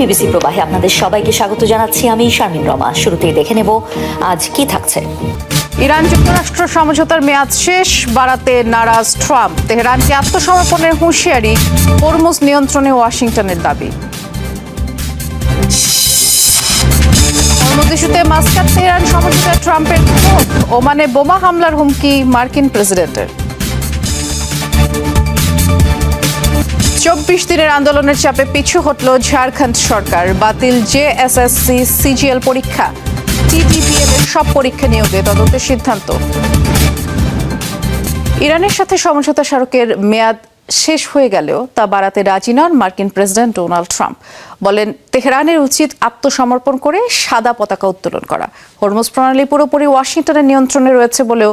BBC প্রবাহে আপনাদের সবাইকে স্বাগত জানাচ্ছি আমি শারমিন রমা। শুরুতেই দেখে নেব আজ কি থাকছে। ইরান যুক্তরাষ্ট্র সমঝোতার মেয়াদ শেষ, বাড়াতে নারাজ ট্রাম্প। তেহরানকে আত্মসমর্পণের হুঁশিয়ারি, হরমুজ নিয়ন্ত্রণে ওয়াশিংটনের দাবি। হরমুজ ইস্যুতে মাস্কাট তেহরান সমঝোতায় ট্রাম্পের ক্ষোভ, ওমানে বোমা হামলার হুমকি মার্কিন প্রেসিডেন্টের। 24 দিনের আন্দোলনের চাপে পিছু হটল ঝাড়খণ্ড সরকার। বাতিল জেএসএসসি সিজিএল পরীক্ষা, টিডিপিএল এর সব পরীক্ষা নিয়োগে তদন্তের সিদ্ধান্ত। ইরানের সাথে সমঝোতা স্মারকের মেয়াদ শেষ হয়ে গেলেও তা বাড়াতে রাজি নন মার্কিন প্রেসিডেন্ট ডোনাল্ড ট্রাম্প। বলেন তেহরানের উচিত আত্মসমর্পণ করে সাদা পতাকা উত্তোলন করা। হরমুজ প্রণালী পুরোপুরি ওয়াশিংটনের নিয়ন্ত্রণে রয়েছে বলেও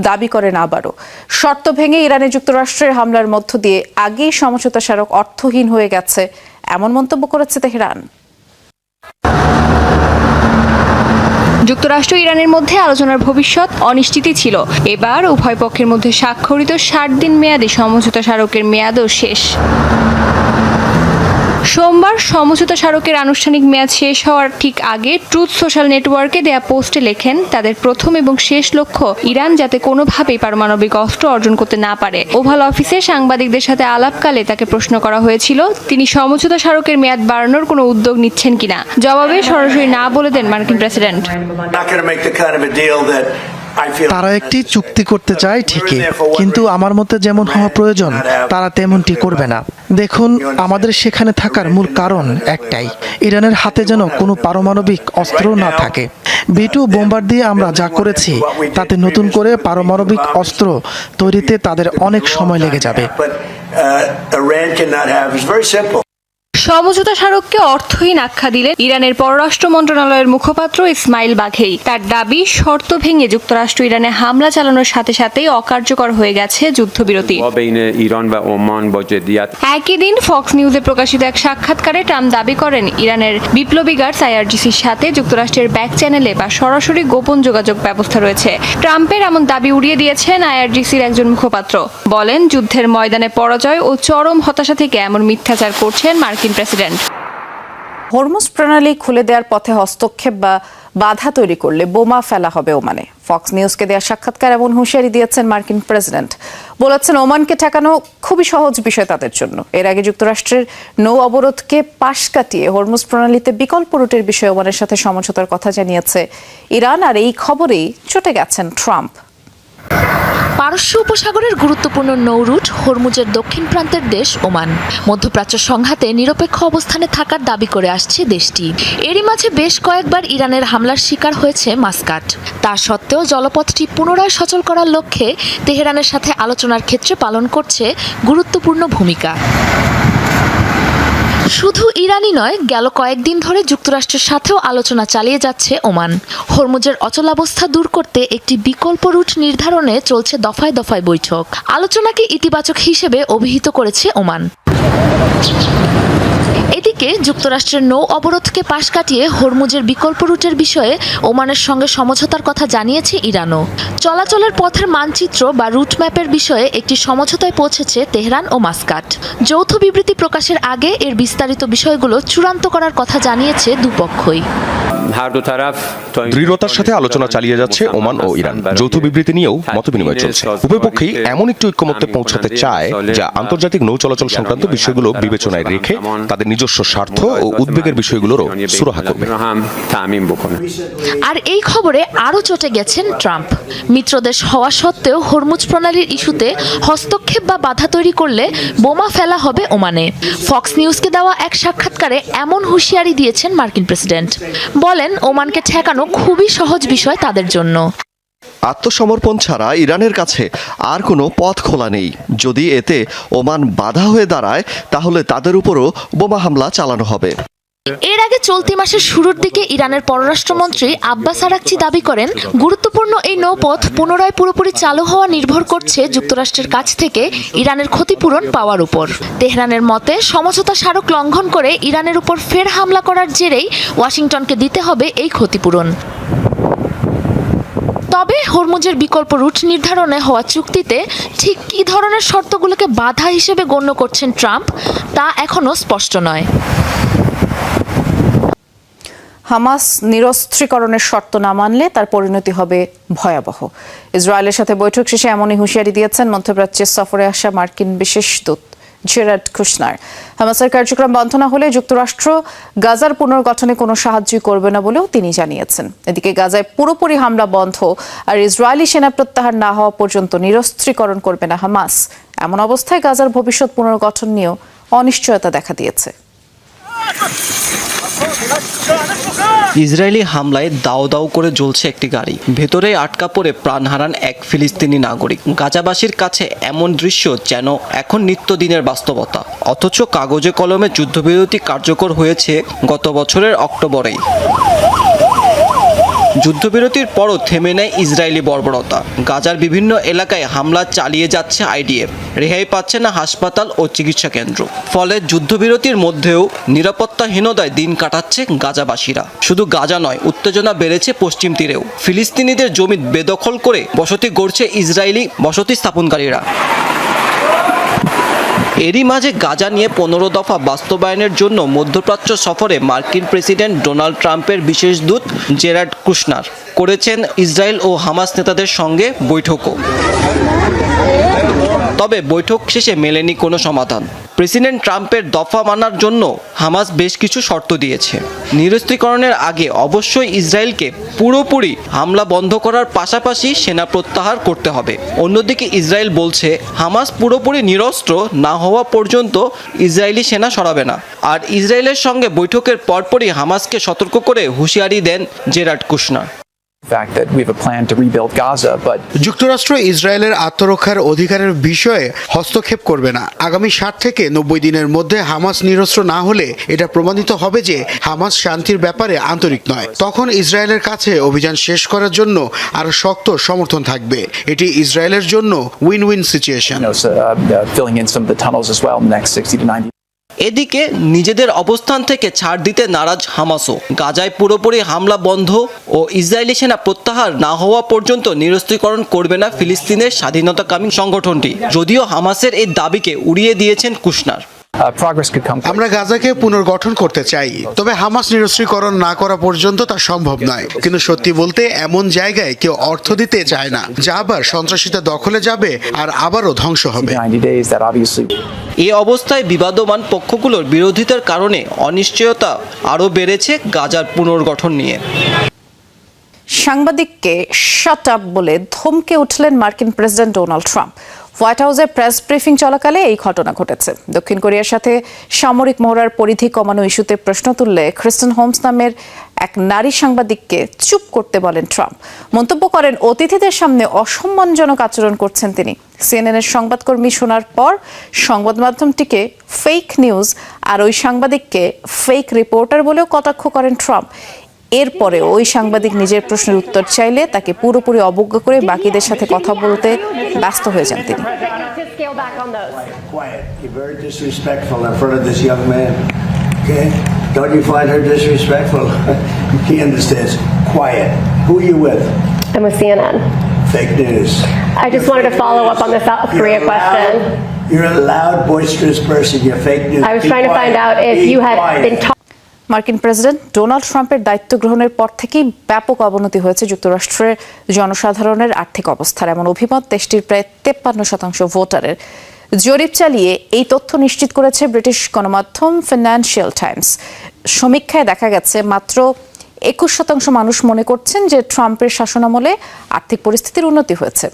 দাবি করেন আবারও। শর্ত ভেঙে ইরানে যুক্তরাষ্ট্রের হামলার মধ্য দিয়ে আগেই সমঝোতা স্মারক অর্থহীন হয়ে গেছে, এমন মন্তব্য করেছে তেহরান। যুক্তরাষ্ট্র ইরানের মধ্যে আলোচনার ভবিষ্যৎ অনিশ্চিতই ছিল। এবার উভয় পক্ষের মধ্যে স্বাক্ষরিত 60 দিন মেয়াদী সমঝোতা স্মারকের মেয়াদও শেষ। সোমবার সমঝোতা স্মারকের আনুষ্ঠানিক মেয়াদ শেষ হওয়ার ঠিক আগে ট্রুথ সোশ্যাল নেটওয়ার্কে দেয়া পোস্টে লেখেন, তাদের প্রথম এবং শেষ লক্ষ্য ইরান যাতে কোনোভাবেই পারমাণবিক অস্ত্র অর্জন করতে না পারে। ওভাল অফিসে সাংবাদিকদের সাথে আলাপকালে তাকে প্রশ্ন করা হয়েছিল তিনি সমঝোতা স্মারকের মেয়াদ বাড়ানোর কোনো উদ্যোগ নিচ্ছেন কিনা। জবাবে সরাসরি না বলে দেন মার্কিন প্রেসিডেন্ট। তারা একটি চুক্তি করতে চায় ঠিকই, কিন্তু আমার মতে যেমন হওয়া প্রয়োজন তারা তেমনটি করবে না। দেখুন, আমাদের সেখানে থাকার মূল কারণ একটাই, ইরানের হাতে যেন কোনো পারমাণবিক অস্ত্র না থাকে। B2 বোম্বার দিয়ে আমরা যা করেছি তাতে নতুন করে পারমাণবিক অস্ত্র তৈরিতে তাদের অনেক সময় লেগে যাবে। সমঝোতা স্মারককে অর্থহীন আখ্যা দিলেন ইরানের পররাষ্ট্র মন্ত্রণালয়ের মুখপাত্র ইসমাইল বাঘেই। তার দাবি, শর্ত ভেঙে যুক্তরাষ্ট্র ইরানে হামলা চালানোর সাথে সাথেই অকার্যকর হয়ে গেছে যুদ্ধবিরতি। একই দিন ফক্স নিউজে প্রকাশিত এক সাক্ষাৎকারে ট্রাম্প দাবি করেন ইরানের বিপ্লবী গার্ডস IRGCর সাথে যুক্তরাষ্ট্রের ব্যাক চ্যানেলে বা সরাসরি গোপন যোগাযোগ ব্যবস্থা রয়েছে। ট্রাম্পের এমন দাবি উড়িয়ে দিয়েছেন IRGCর একজন মুখপাত্র। বলেন, যুদ্ধের ময়দানে পরাজয় ও চরম হতাশা থেকে এমন মিথ্যাচার করছেন মার্কিন প্রেসিডেন্ট। হরমুজ প্রণালী খুলে দেওয়ার পথে হস্তক্ষেপ বা বাধা তৈরি করলে বোমা ফেলা হবে ওমানে। ফক্স নিউজকে দেওয়া সাক্ষাৎকার এমন হুঁশিয়ারি দিয়েছেন মার্কিন প্রেসিডেন্ট। বলেছেন ওমানকে ঠেকানো খুবই সহজ বিষয় তাদের জন্য। এর আগে যুক্তরাষ্ট্রের নৌ অবরোধকে পাশ কাটিয়ে হরমুজ প্রণালীতে বিকল্প রুটের বিষয়ে ওমানের সাথে সমঝোতার কথা জানিয়েছে ইরান। আর এই খবরেই চটে গেছেন ট্রাম্প। পারস্য উপসাগরের গুরুত্বপূর্ণ নৌরুট হরমুজের দক্ষিণ প্রান্তের দেশ ওমান মধ্যপ্রাচ্য সংঘাতে নিরপেক্ষ অবস্থানে থাকার দাবি করে আসছে দেশটি। এরই মাঝে বেশ কয়েকবার ইরানের হামলার শিকার হয়েছে মাস্কাট। তা সত্ত্বেও জলপথটি পুনরায় সচল করার লক্ষ্যে তেহরানের সাথে আলোচনার ক্ষেত্রে পালন করছে গুরুত্বপূর্ণ ভূমিকা। শুধু ইরানই নয়, গেল কয়েকদিন ধরে যুক্তরাষ্ট্রের সাথেও আলোচনা চালিয়ে যাচ্ছে ওমান। হরমুজের অচলাবস্থা দূর করতে একটি বিকল্প রুট নির্ধারণে চলছে দফায় দফায় বৈঠক। আলোচনাকে ইতিবাচক হিসেবে অভিহিত করেছে ওমান। এদিকে যুক্তরাষ্ট্রের নৌ অবরোধকে পাশ কাটিয়ে হরমুজের বিকল্প রুটের বিষয়ে ওমানের সঙ্গে সমঝোতার কথা জানিয়েছে ইরানও। চলাচলের পথের মানচিত্র বা রুট ম্যাপের বিষয়ে একটি সমঝোতায় পৌঁছেছে তেহরান ও মাস্কাট। যৌথ বিবৃতি প্রকাশের আগে এর বিস্তারিত বিষয়গুলো চূড়ান্ত করার কথা জানিয়েছে দুপক্ষই। দৃঢ়তার সাথে আলোচনা চালিয়ে যাচ্ছে ওমান ও ইরান। যৌথ বিবৃতি নিয়েও মতবিনিময় চলছে। উভয় পক্ষই এমন একটি ঐক্যমত্যে পৌঁছাতে চায় যা আন্তর্জাতিক নৌ চলাচল সংক্রান্ত বিষয়গুলো বিবেচনায় রেখে তাদের নিজস্ব স্বার্থ ও উদ্বেগের বিষয়গুলোরও সুরাহা করবে। আর এই খবরে আরও চটে গেছেন ট্রাম্প। মিত্রদেশ হওয়া সত্ত্বেও হরমুজ প্রণালীর ইস্যুতে হস্তক্ষেপ বা বাধা তৈরি করলে বোমা ফেলা হবে ওমানে। ফক্স নিউজকে দেওয়া এক সাক্ষাৎকারে এমন হুঁশিয়ারি দিয়েছেন মার্কিন প্রেসিডেন্ট। বলেন, ওমানকে ঠেকানো খুবই সহজ বিষয় তাদের জন্য। আত্মসমর্পণ ছাড়া ইরানের কাছে আর কোনো পথ খোলা নেই। যদি এতে ওমান বাধা হয়ে দাঁড়ায় তাহলে তাদের উপরও বোমা হামলা চালানো হবে। এর আগে চলতি মাসের শুরুর দিকে ইরানের পররাষ্ট্রমন্ত্রী আব্বাস আরাকচি দাবি করেন, গুরুত্বপূর্ণ এই নৌপথ পুনরায় পুরোপুরি চালু হওয়া নির্ভর করছে যুক্তরাষ্ট্রের কাছ থেকে ইরানের ক্ষতিপূরণ পাওয়ার উপর। তেহরানের মতে সমঝোতা স্মারক লঙ্ঘন করে ইরানের উপর ফের হামলা করার জেরেই ওয়াশিংটনকে দিতে হবে এই ক্ষতিপূরণ। তবে হরমুজের বিকল্প রুট নির্ধারণে হওয়া চুক্তিতে ঠিক কী ধরনের শর্তগুলোকে বাধা হিসেবে গণ্য করছেন ট্রাম্প তা এখনও স্পষ্ট নয়। হামাস নিরস্ত্রীকরণের শর্ত না মানলে তার পরিণতি হবে ভয়াবহ। ইসরায়েলের সাথে বৈঠক শেষে এমনই হুঁশিয়ারি দিয়েছেন মধ্যপ্রাচ্যে সফরে আসা মার্কিন বিশেষ দূত জেরার্ড কুশনার। হামাসের কার্যক্রম বন্ধ না হলে যুক্তরাষ্ট্র গাজার পুনর্গঠনে কোনো সাহায্যই করবে না বলেও তিনি জানিয়েছেন। এদিকে গাজায় পুরোপুরি হামলা বন্ধ আর ইসরায়েলি সেনা প্রত্যাহার না হওয়া পর্যন্ত নিরস্ত্রীকরণ করবে না হামাস। এমন অবস্থায় গাজার ভবিষ্যৎ পুনর্গঠন নিয়েও অনিশ্চয়তা দেখা দিয়েছে। ইসরায়েলি হামলায় দাও দাও করে জ্বলছে একটি গাড়ি, ভেতরে আটকা পড়ে প্রাণ হারান এক ফিলিস্তিনি নাগরিক। গাজাবাসীর কাছে এমন দৃশ্য যেন এখন নিত্যদিনের বাস্তবতা, অথচ কাগজে কলমে যুদ্ধবিরতি কার্যকর হয়েছে গত বছরের অক্টোবরেই। যুদ্ধবিরতির পরও থেমে নেয় ইসরায়েলি বর্বরতা। গাজার বিভিন্ন এলাকায় হামলা চালিয়ে যাচ্ছে আইডিএফ, রেহাই পাচ্ছে না হাসপাতাল ও চিকিৎসা কেন্দ্র। ফলে যুদ্ধবিরতির মধ্যেও নিরাপত্তাহীনতায় দিন কাটাচ্ছে গাজাবাসীরা। শুধু গাজা নয়, উত্তেজনা বেড়েছে পশ্চিম তীরেও। ফিলিস্তিনিদের জমি বেদখল করে বসতি গড়ছে ইসরায়েলি বসতি স্থাপনকারীরা। এরই মাঝে গাজা নিয়ে 15 দফা বাস্তবায়নের জন্য মধ্যপ্রাচ্য সফরে মার্কিন প্রেসিডেন্ট ডোনাল্ড ট্রাম্পের বিশেষ দূত জেরার্ড কুশনার করেছেন ইসরায়েল ও হামাস নেতাদের সঙ্গে বৈঠকও। তবে বৈঠক শেষে মেলেনি কোনো সমাধান। প্রেসিডেন্ট ট্রাম্পের দফা মানার জন্য হামাস বেশ কিছু শর্ত দিয়েছে। নিরস্ত্রীকরণের আগে অবশ্যই ইসরায়েলকে পুরোপুরি হামলা বন্ধ করার পাশাপাশি সেনা প্রত্যাহার করতে হবে। অন্যদিকে ইসরায়েল বলছে হামাস পুরোপুরি নিরস্ত্র না হওয়া পর্যন্ত ইসরায়েলি সেনা সরাবে না। আর ইসরায়েলের সঙ্গে বৈঠকের পরপরই হামাসকে সতর্ক করে হুঁশিয়ারি দেন জেরার্ড কুশনার। যুক্তরাষ্ট্র ইসরায়েলের আত্মরক্ষার অধিকারের বিষয়ে হস্তক্ষেপ করবে না। আগামী 60 থেকে 90 দিনের মধ্যে হামাস নিরস্ত্র না হলে এটা প্রমাণিত হবে যে হামাস শান্তির ব্যাপারে আন্তরিক নয়। তখন ইসরায়েলের কাছে অভিযান শেষ করার জন্য আরো শক্ত সমর্থন থাকবে। এটি ইসরায়েলের জন্য উইন উইন সিচুয়েশন। এদিকে নিজেদের অবস্থান থেকে ছাড় দিতে নারাজ হামাসও। গাজায় পুরোপুরি হামলা বন্ধ ও ইসরায়েলি সেনা প্রত্যাহার না হওয়া পর্যন্ত নিরস্ত্রীকরণ করবে না ফিলিস্তিনের স্বাধীনতাকামী সংগঠনটি। যদিও হামাসের এই দাবিকে উড়িয়ে দিয়েছেন কুশনার। আমরা গাজাকে পুনর্গঠন করতে চাই, তবে হামাস নিরস্ত্রীকরণ না করা পর্যন্ত তা সম্ভব নয়। কিন্তু সত্যি বলতে এমন জায়গায় কেউ অর্থ দিতে চায় না, যা আবার সন্ত্রাসীদের দখলে যাবে আর আবারও ধ্বংস হবে। এই অবস্থায় বিবাদমান পক্ষগুলোর বিরোধিতার কারণে অনিশ্চয়তা আরও বেড়েছে গাজার পুনর্গঠন নিয়ে। সাংবাদিককে শাট আপ বলে ধমকে উঠলেন মার্কিন প্রেসিডেন্ট ডোনাল্ড ট্রাম্প। হোয়াইট হাউসে প্রেস ব্রিফিং চলাকালে এই ঘটনা ঘটেছে। দক্ষিণ কোরিয়ার সাথে সামরিক মহড়ার পরিধি কমানো ইস্যুতে প্রশ্ন তুললে ক্রিস্টেন হোমস নামের এক নারী সাংবাদিককে চুপ করতে বলেন ট্রাম্প। মন্তব্য করেন অতিথিদের সামনে অসম্মানজনক আচরণ করছেন তিনি। সিএনএনের সংবাদকর্মী শোনার পর সংবাদ মাধ্যমটিকে ফেক নিউজ আর ওই সাংবাদিককে ফেক রিপোর্টার বলেও কটাক্ষ করেন ট্রাম্প। এরপরে ওই সাংবাদিক নিজের প্রশ্নের উত্তর চাইলে তাকে পুরোপুরি অবজ্ঞা করে বাকিদের সাথে কথা বলতে ব্যস্ত হয়ে যান তিনি। I'm with CNN. Fake news. I just wanted to follow up on the South Korea question. You're a loud, boisterous person. You're fake news. I was trying to find out if you had been মার্কিন president Donald ট্রাম্পের দায়িত্ব গ্রহণের পর থেকেই ব্যাপক অবনতি হয়েছে যুক্তরাষ্ট্রের জনসাধারণের আর্থিক অবস্থার। এমন অভিমত দেশটির প্রায় 53% ভোটারের। জরিপ চালিয়ে এই তথ্য নিশ্চিত করেছে ব্রিটিশ গণমাধ্যম ফিনান্সিয়াল টাইমস। সমীক্ষায় দেখা গেছে মাত্র 21% মানুষ মনে করছেন যে ট্রাম্পের শাসনামলে আর্থিক পরিস্থিতির উন্নতি হয়েছে।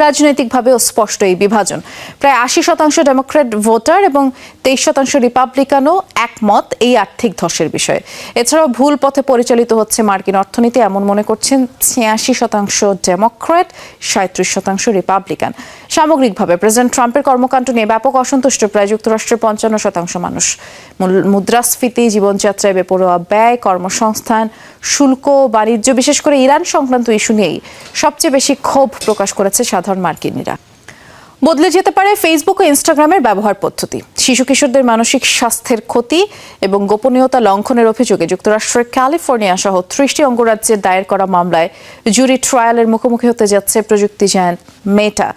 রাজনৈতিকভাবেও স্পষ্ট এই বিভাজন। প্রায় 80% ডেমোক্র্যাট ভোটার এবং 23% রিপাবলিকানও একমত এই আর্থিক ধসের বিষয়ে। এছাড়াও ভুল পথে পরিচালিত হচ্ছে মার্কিন অর্থনীতি এমন মনে করছেন 86% ডেমোক্র্যাট, 37% রিপাবলিকান। সামগ্রিকভাবে প্রেসিডেন্ট ট্রাম্পের কর্মকাণ্ড নিয়ে ব্যাপক অসন্তুষ্ট প্রায় যুক্তরাষ্ট্রের 55% মানুষ। মুদ্রাস্ফীতি, জীবনযাত্রায় বেপরোয়া ব্যয়, কর্মসংস্থান, শুল্ক, বাণিজ্য, বিশেষ করে ইরান সংক্রান্ত ইস্যু নিয়েই সবচেয়ে বেশি ক্ষোভ প্রকাশ করেছে সাধারণ মার্কিনীরা। বদলে যেতে পারে ফেসবুক ও ইনস্টাগ্রামের ব্যবহার পদ্ধতি। শিশু কিশোরদের মানসিক স্বাস্থ্যের ক্ষতি এবং গোপনীয়তা লঙ্ঘনের অভিযোগে যুক্তরাষ্ট্রের ক্যালিফোর্নিয়া সহ 30টি অঙ্গরাজ্যের দায়ের করা মামলায় জুরি ট্রায়ালের মুখোমুখি হতে যাচ্ছে প্রযুক্তি জায়ান্ট মেটা।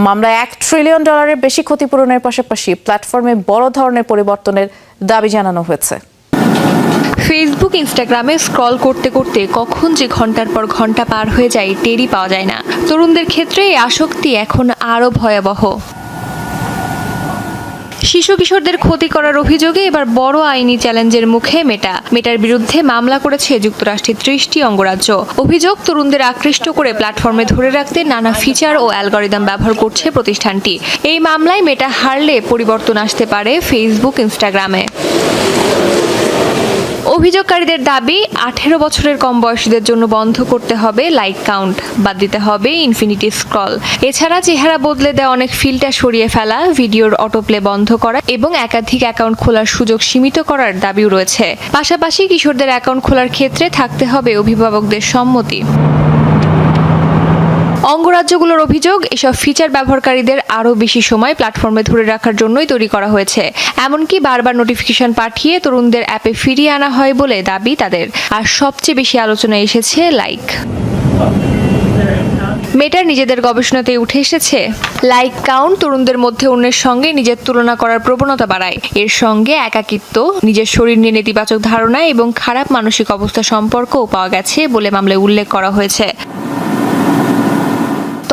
মামলায় $1 ট্রিলিয়ন বেশি ক্ষতিপূরণের পাশাপাশি প্ল্যাটফর্মে বড় ধরনের পরিবর্তনের দাবি জানানো হয়েছে। ফেসবুক ইনস্টাগ্রামে স্ক্রল করতে করতে কখন যে ঘন্টার পর ঘন্টা পার হয়ে যায় টেরই পাওয়া যায় না। তরুণদের ক্ষেত্রে এই আসক্তি এখন আরও ভয়াবহ। শিশু কিশোরদের ক্ষতি করার অভিযোগে এবার বড় আইনি চ্যালেঞ্জের মুখে মেটার বিরুদ্ধে মামলা করেছে যুক্তরাষ্ট্রের 30টি অঙ্গরাজ্য। অভিযোগ, তরুণদের আকৃষ্ট করে প্ল্যাটফর্মে ধরে রাখতে নানা ফিচার ও অ্যালগরিদম ব্যবহার করছে প্রতিষ্ঠানটি। এই মামলায় মেটা হারলে পরিবর্তন আসতে পারে ফেসবুক ইনস্টাগ্রামে। অভিযোগকারীদের দাবি, 18 বছরের কম বয়সীদের জন্য বন্ধ করতে হবে লাইক কাউন্ট, বাদ দিতে হবে ইনফিনিটি স্ক্রল। এছাড়া চেহারা বদলে দেওয়া অনেক ফিল্টার সরিয়ে ফেলা, ভিডিওর অটোপ্লে বন্ধ করা এবং একাধিক অ্যাকাউন্ট খোলার সুযোগ সীমিত করার দাবিও রয়েছে। পাশাপাশি কিশোরদের অ্যাকাউন্ট খোলার ক্ষেত্রে থাকতে হবে অভিভাবকদের সম্মতি। অঙ্গরাজ্যগুলোর অভিযোগ, এসব ফিচার ব্যবহারকারীদের আরও বেশি সময় প্ল্যাটফর্মে ধরে রাখার জন্যই তৈরি করা হয়েছে। এমনকি বারবার নোটিফিকেশন পাঠিয়ে তরুণদের অ্যাপে ফিরিয়ে আনা হয় বলে দাবি তাদের। আর সবচেয়ে বেশি আলোচনায় এসেছে লাইক। মেটার নিজেদের গবেষণাতে উঠে এসেছে, লাইক কাউন্ট তরুণদের মধ্যে অন্যের সঙ্গে নিজের তুলনা করার প্রবণতা বাড়ায়। এর সঙ্গে একাকিত্ব, নিজের শরীর নিয়ে নেতিবাচক ধারণা এবং খারাপ মানসিক অবস্থা সম্পর্কও পাওয়া গেছে বলে মামলায় উল্লেখ করা হয়েছে।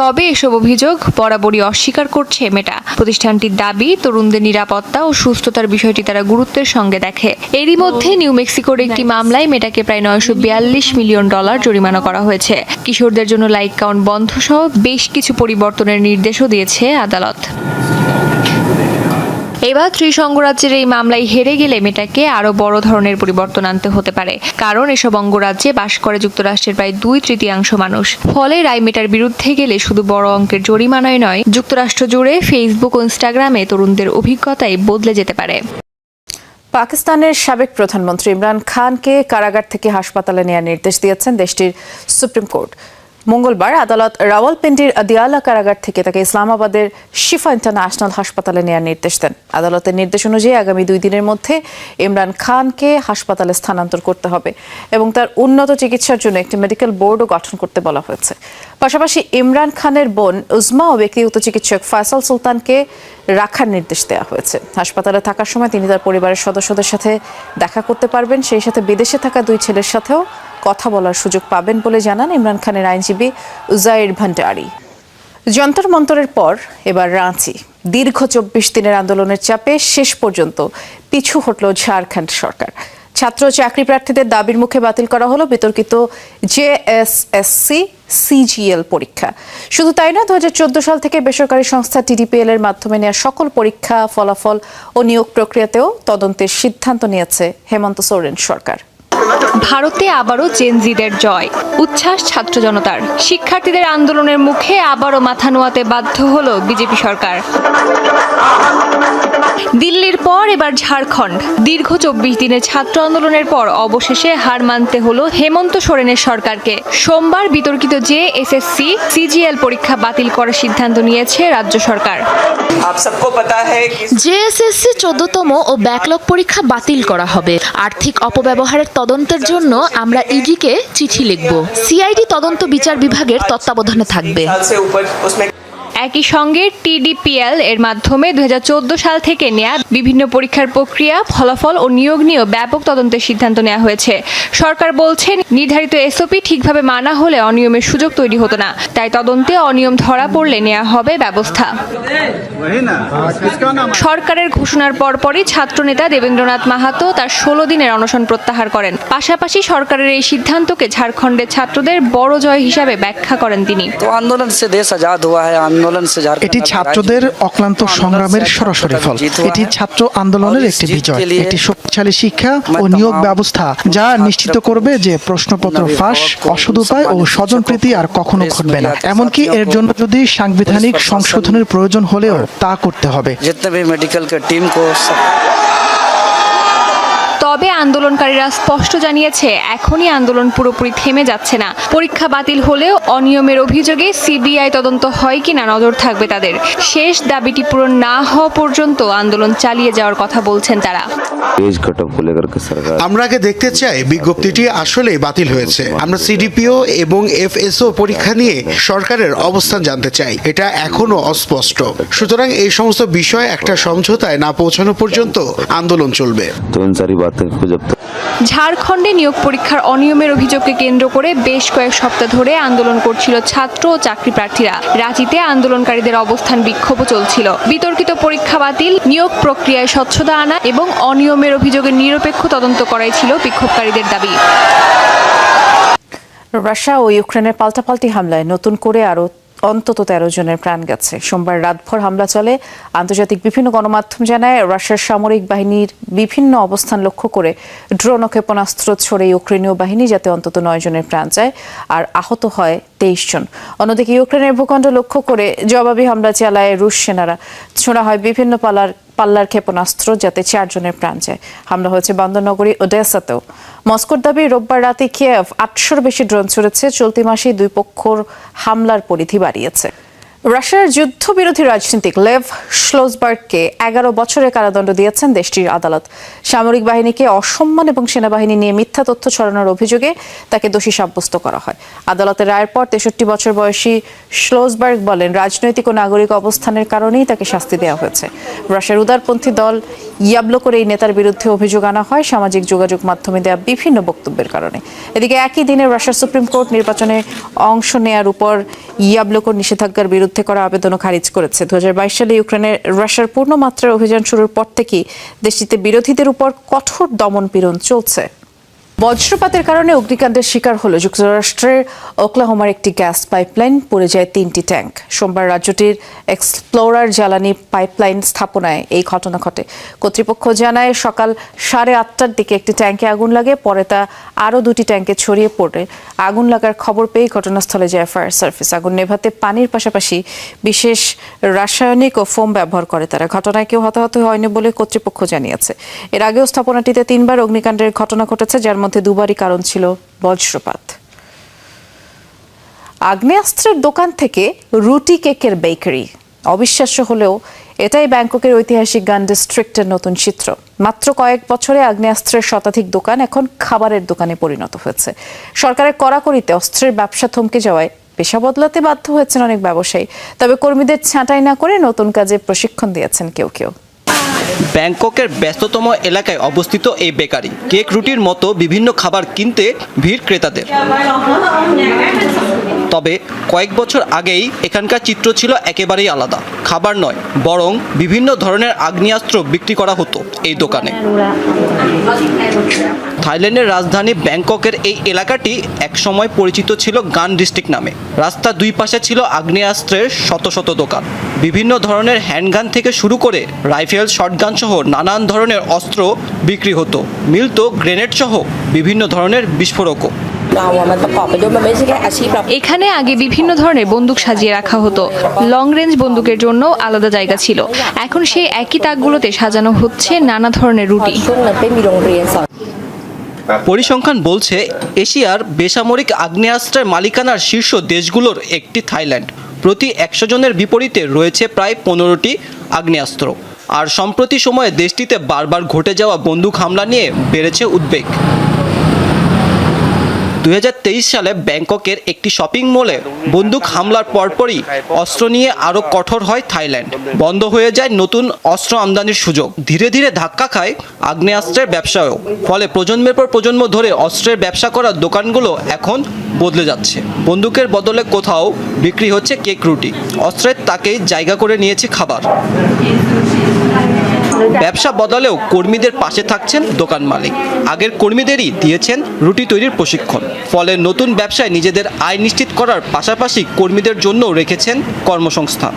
তবে এসব অভিযোগ বরাবরই অস্বীকার করছে মেটা। প্রতিষ্ঠানটির দাবি, তরুণদের নিরাপত্তা ও সুস্থতার বিষয়টি তারা গুরুত্বের সঙ্গে দেখে। এরই মধ্যে নিউ মেক্সিকোর একটি মামলায় মেটাকে প্রায় $942 মিলিয়ন জরিমানা করা হয়েছে। কিশোরদের জন্য লাইক কাউন্ট বন্ধ সহ বেশ কিছু পরিবর্তনের নির্দেশও দিয়েছে আদালত। এবার 30 অঙ্গরাজ্যের এই মামলায় হেরে গেলে মেটাকে আরও বড় ধরনের পরিবর্তন আনতে হতে পারে, কারণ এসব অঙ্গরাজ্যে বাস করে যুক্তরাষ্ট্রের প্রায় 2/3 মানুষ। ফলে রায় মেটার বিরুদ্ধে গেলে শুধু বড় অঙ্কের জরিমানায় নয়, যুক্তরাষ্ট্র জুড়ে ফেসবুক ও ইনস্টাগ্রামে তরুণদের অভিজ্ঞতাই বদলে যেতে পারে। পাকিস্তানের সাবেক প্রধানমন্ত্রী ইমরান খানকে কারাগার থেকে হাসপাতালে নেওয়ার নির্দেশ দিয়েছেন দেশটির সুপ্রিম কোর্ট। মঙ্গলবার আদালত রাওয়ালপিন্ডির আদিয়ালা কারাগার থেকে তাকে ইসলামাবাদের শিফা ইন্টারন্যাশনাল হাসপাতালে নেওয়ার নির্দেশ দেন। আদালতের নির্দেশ অনুযায়ী আগামী 2 দিনের মধ্যে ইমরান খানকে হাসপাতালে স্থানান্তর করতে হবে এবং তার উন্নত চিকিৎসার জন্য একটি মেডিকেল বোর্ডও গঠন করতে বলা হয়েছে। পাশাপাশি ইমরান খানের বোন উজমা ও ব্যক্তিগত চিকিৎসক ফয়সাল সুলতানকে রাখার নির্দেশ দেওয়া হয়েছে। হাসপাতালে থাকার সময় তিনি তার পরিবারের সদস্যদের সাথে দেখা করতে পারবেন, সেই সাথে বিদেশে থাকা 2 ছেলের সাথেও কথা বলার সুযোগ পাবেন বলে জানান ইমরান খানের আইনজীবী উজাইর ভান্ডারি। যন্তর মন্তরের পর এবার রাঁচি। দীর্ঘ 24 দিনের আন্দোলনের চাপে শেষ পর্যন্ত পিছু হটল ঝাড়খণ্ড সরকার। ছাত্র চাকরি প্রার্থীদের দাবির মুখে বাতিল করা হলো বিতর্কিত জেএসএসসি সিজিএল পরীক্ষা। শুধু তাই না, 2014 সাল থেকে বেসরকারি সংস্থা টিডিপিএল এর মাধ্যমে নেওয়া সকল পরীক্ষা, ফলাফল ও নিয়োগ প্রক্রিয়াতেও তদন্তের সিদ্ধান্ত নিয়েছে হেমন্ত সোরেন সরকার। ভারতে আবারও জেনজিদের জয়, উচ্ছ্বাস ছাত্র জনতার। শিক্ষার্থীদের আন্দোলনের মুখে আবারও মাথা নোয়াতে বাধ্য হলো বিজেপি সরকার। দিল্লির পর এবার ঝাড়খণ্ড। দীর্ঘ 24 দিনের ছাত্র আন্দোলনের পর অবশেষে হার মানতে হলো হেমন্ত সোরেনের সরকারকে। সোমবার বিতর্কিত জেএসএসসি সিজিএল পরীক্ষা বাতিল করার সিদ্ধান্ত নিয়েছে রাজ্য সরকার। জেএসএসসি 14তম ও ব্যাকলগ পরীক্ষা বাতিল করা হবে। আর্থিক অপব্যবহারের তদন্তের জন্য আমরা ইডিকে চিঠি লিখব। সিআইডি তদন্ত বিচার বিভাগের তত্ত্বাবধানে থাকবে। একই সঙ্গে টিডিপিএল এর মাধ্যমে 2014 সাল থেকে নেয়া বিভিন্ন পরীক্ষার প্রক্রিয়া, ফলাফল ও নিয়োগ নিয়েও ব্যাপক তদন্তের সিদ্ধান্ত নেওয়া হয়েছে। সরকার বলছে, নির্ধারিত এসওপি ঠিকভাবে মানা হলে অনিয়মের সুযোগ তৈরি হতো না, তাই তদন্তে অনিয়ম ধরা পড়লে নেওয়া হবে ব্যবস্থা। সরকারের ঘোষণার পরপরই ছাত্রনেতা দেবেন্দ্রনাথ মাহাতো তার 16 দিনের অনশন প্রত্যাহার করেন। পাশাপাশি সরকারের এই সিদ্ধান্তকে ঝাড়খণ্ডের ছাত্রদের বড় জয় হিসাবে ব্যাখ্যা করেন তিনি। এটি ছাত্রদের অক্লান্ত সংগ্রামের সরাসরি ফল। এটি ছাত্র আন্দোলনের একটি বিজয়, একটি শক্তিশালী শিক্ষা ও নিয়োগ ব্যবস্থা যা নিশ্চিত করবে যে প্রশ্নপত্র ফাঁস, অসদুপায় ও স্বজনপ্রীতি আর কখনো ঘটবে না। এমনকি এর জন্য যদি সাংবিধানিক সংশোধনের প্রয়োজন হলেও তা করতে হবে। তবে আন্দোলনকারীরা স্পষ্ট জানিয়েছে, এখনই আন্দোলন পুরোপুরি থেমে যাচ্ছে না। পরীক্ষা বাতিল হলেও অনিয়মের অভিযোগে সিবিআই তদন্ত হয় কিনা নজর থাকবে তাদের। শেষ দাবিটি পূরণ না হওয়া পর্যন্ত আন্দোলন চালিয়ে যাওয়ার কথা বলছেন তারা। আমরা আগে দেখতে চাই বিজ্ঞপ্তিটি আসলে বাতিল হয়েছে। আমরা সিডিপিও এবং এফএসও পরীক্ষা নিয়ে সরকারের অবস্থান জানতে চাই। এটা এখনো অস্পষ্ট। সুতরাং এই সমস্ত বিষয় একটা সমঝোতায় না পৌঁছানো পর্যন্ত আন্দোলন চলবে। থেকে খুঁজে পেতে। ঝাড়খণ্ডে নিয়োগ পরীক্ষার অনিয়মের অভিযোগকে কেন্দ্র করে বেশ কয়েক সপ্তাহ ধরে আন্দোলন করছিল ছাত্র ও চাকরি প্রার্থীরা। রাঁচিতে আন্দোলনকারীদের অবস্থান বিক্ষোভও চলছিল। বিতর্কিত পরীক্ষা বাতিল, নিয়োগ প্রক্রিয়ায় স্বচ্ছতা আনা এবং অনিয়মের অভিযোগের নিরপেক্ষ তদন্ত করাই ছিল বিক্ষোভকারীদের দাবি। রাশিয়া ও ইউক্রেনের পাল্টাপাল্টি হামলায় নতুন করে আরও অন্তত 13 জনের প্রাণ গেছে। সোমবার রাতভর হামলা চলে। আন্তর্জাতিক বিভিন্ন গণমাধ্যম জানায় রাশিয়ার সামরিক বাহিনীর বিভিন্ন অবস্থান লক্ষ্য করে ড্রোন ও ক্ষেপণাস্ত্র ছড়ে ইউক্রেনীয় বাহিনী, যাতে অন্তত 9 জনের প্রাণ যায় আর আহত হয় 23 জন। অন্যদিকে ইউক্রেনের ভূখণ্ড লক্ষ্য করে জবাবি হামলা চালায় রুশ সেনারা। ছোড়া হয় বিভিন্ন পাল্লার ক্ষেপণাস্ত্র, যাতে 4 জনের প্রাণ যায়। হামলা হয়েছে বন্দরনগরী ওডেসাতেও। মস্কোর দাবি, রোববার রাতে কিয়েভ 800-র বেশি ড্রোন ছুড়েছে। চলতি মাসে দুই পক্ষর হামলার পরিধি বাড়িয়েছে। রাশিয়ার যুদ্ধবিরোধী রাজনীতিক লেভ স্লোজবার্গকে 11 বছরের কারাদণ্ড দিয়েছেন দেশটির আদালত। সামরিক বাহিনীকে অসম্মান এবং সেনাবাহিনী নিয়ে মিথ্যা তথ্য ছড়ানোর অভিযোগে তাকে দোষী সাব্যস্ত করা হয়। আদালতের রায়ের পর 63 বছর বয়সী স্লোজবার্গ বলেন, রাজনৈতিক ও নাগরিক অবস্থানের কারণেই তাকে শাস্তি দেওয়া হয়েছে। রাশিয়ার উদারপন্থী দল ইয়াবলোকোর এই নেতার বিরুদ্ধে অভিযোগ আনা হয় সামাজিক যোগাযোগ মাধ্যমে দেওয়া বিভিন্ন বক্তব্যের কারণে। এদিকে একই দিনে রাশিয়ার সুপ্রিম কোর্ট নির্বাচনে অংশ নেয়ার উপর ইয়াবলোকোর নিষেধাজ্ঞার বিরুদ্ধে করা আবেদনও খারিজ করেছে। 2022 সালে ইউক্রেনের রাশিয়ার পূর্ণমাত্রার অভিযান শুরুর পর থেকেই দেশটিতে বিরোধীদের উপর কঠোর দমন-পীড়ন চলছে। বজ্রপাতের কারণে অগ্নিকাণ্ডের শিকার হলো যুক্তরাষ্ট্রের ওকলাহোমার একটি গ্যাস পাইপলাইন। পড়ে যায় 3টি ট্যাঙ্ক। সোমবার রাজ্যটির এক্সপ্লোরার জ্বালানি পাইপলাইন স্থাপনায় এই ঘটনা ঘটে। কর্তৃপক্ষ জানায়, সকাল 8:30টার দিকে একটি ট্যাঙ্কে আগুন লাগে। পরে তা আরও 2টি ট্যাঙ্কে ছড়িয়ে পড়ে। আগুন লাগার খবর পেয়ে ঘটনাস্থলে যায় ফায়ার সার্ভিস। আগুন নেভাতে পানির পাশাপাশি বিশেষ রাসায়নিক ও ফোম ব্যবহার করে তারা। ঘটনায় কেউ হতাহত হয়নি বলে কর্তৃপক্ষ জানিয়েছে। এর আগেও স্থাপনাটিতে 3বার অগ্নিকাণ্ডের ঘটনা ঘটেছে, যার মধ্যে 2বারই কারণ ছিল বজ্রপাত। আগ্নেয়াস্ত্রের দোকান থেকে রুটি কেকের বেকারি। অবিশ্বাস্য হলেও এটাই ব্যাংককের ঐতিহাসিক গান ডিস্ট্রিক্টের নতুন চিত্র। মাত্র কয়েক বছরে আগ্নেয়াস্ত্রের শতাধিক দোকান এখন খাবারের দোকানে পরিণত হয়েছে। সরকারের কড়াকড়িতে অস্ত্রের ব্যবসা থমকে যাওয়ায় পেশা বদলাতে বাধ্য হয়েছেন অনেক ব্যবসায়ী। তবে কর্মীদের ছাঁটাই না করে নতুন কাজে প্রশিক্ষণ দিয়েছেন কেউ কেউ। ব্যাংককের ব্যস্ততম এলাকায় অবস্থিত এই বেকারি। কেক, রুটির মতো বিভিন্ন খাবার কিনতে ভিড় ক্রেতাদের। তবে কয়েক বছর আগেই এখানকার চিত্র ছিল একেবারেই আলাদা। খাবার নয়, বরং বিভিন্ন ধরনের আগ্নেয়াস্ত্র বিক্রি করা হতো এই দোকানে। থাইল্যান্ডের রাজধানী ব্যাংককের এই এলাকাটি একসময় পরিচিত ছিল গান ডিস্ট্রিক্ট নামে। রাস্তার দুই পাশে ছিল আগ্নেয়াস্ত্রের শত শত দোকান। বিভিন্ন ধরনের হ্যান্ডগান থেকে শুরু করে রাইফেল, শটগান সহ নানান ধরনের অস্ত্র বিক্রি হতো। মিলত গ্রেনেড সহ বিভিন্ন ধরনের বিস্ফোরকও। এখানে আগে বিভিন্ন ধরনের বন্দুক সাজিয়ে রাখা হতো। লং রেঞ্জ বন্দুকের জন্য আলাদা জায়গা ছিল। এখন সেই একই তাকগুলোতে সাজানো হচ্ছে নানা ধরনের রুটি। পরিসংখ্যান বলছে, এশিয়ার বেসামরিক আগ্নেয়াস্ত্রের মালিকানার শীর্ষ দেশগুলোর একটি থাইল্যান্ড। প্রতি 100 জনের বিপরীতে রয়েছে প্রায় 15টি আগ্নেয়াস্ত্র। আর সম্প্রতি সময়ে দেশটিতে বারবার ঘটে যাওয়া বন্দুক হামলা নিয়ে বেড়েছে উদ্বেগ। 2023 সালে ব্যাংককের একটি শপিং মলে বন্দুক হামলার পরপরই অস্ত্র নিয়ে আরও কঠোর হয় থাইল্যান্ড। বন্ধ হয়ে যায় নতুন অস্ত্র আমদানির সুযোগ। ধীরে ধীরে ধাক্কা খায় আগ্নেয়াস্ত্রের ব্যবসায়ও। ফলে প্রজন্মের পর প্রজন্ম ধরে অস্ত্রের ব্যবসা করা দোকানগুলো এখন বদলে যাচ্ছে। বন্দুকের বদলে কোথাও বিক্রি হচ্ছে কেক, রুটি। অস্ত্রের তাকেই জায়গা করে নিয়েছে খাবার। ব্যবসা বদলেও কর্মীদের পাশে থাকছেন দোকান মালিক। আগের কর্মীদেরই দিয়েছেন রুটি তৈরির প্রশিক্ষণ। ফলে নতুন ব্যবসায় নিজেদের আয় নিশ্চিত করার পাশাপাশি কর্মীদের জন্য রেখেছেন কর্মসংস্থান।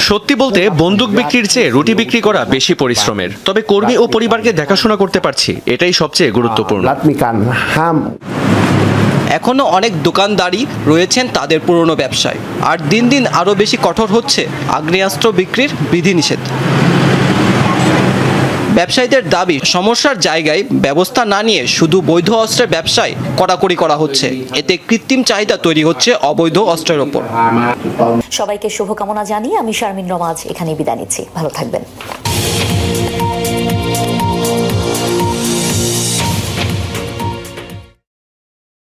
সত্যি বলতে বন্দুক বিক্রির চেয়ে রুটি বিক্রি করা বেশি পরিশ্রমের। তবে কর্মী ও পরিবারকে দেখাশোনা করতে পারছি, এটাই সবচেয়ে গুরুত্বপূর্ণ। এখনও অনেক দোকানদারই রয়েছেন তাদের পুরনো ব্যবসায়। আর দিন দিন আরও বেশি কঠোর হচ্ছে আগ্নেয়াস্ত্র বিক্রির বিধিনিষেধ। ব্যবসায়ীদের দাবি, সমস্যার জায়গায় ব্যবস্থা না নিয়ে শুধু বৈধ অস্ত্রের ব্যবসায় কড়াকড়ি করা হচ্ছে। এতে কৃত্রিম চাহিদা তৈরি হচ্ছে অবৈধ অস্ত্রের ওপর। সবাইকে শুভকামনা জানিয়ে আমি শারমিন রমাজ এখানে বিদায় নিচ্ছি। ভালো থাকবেন।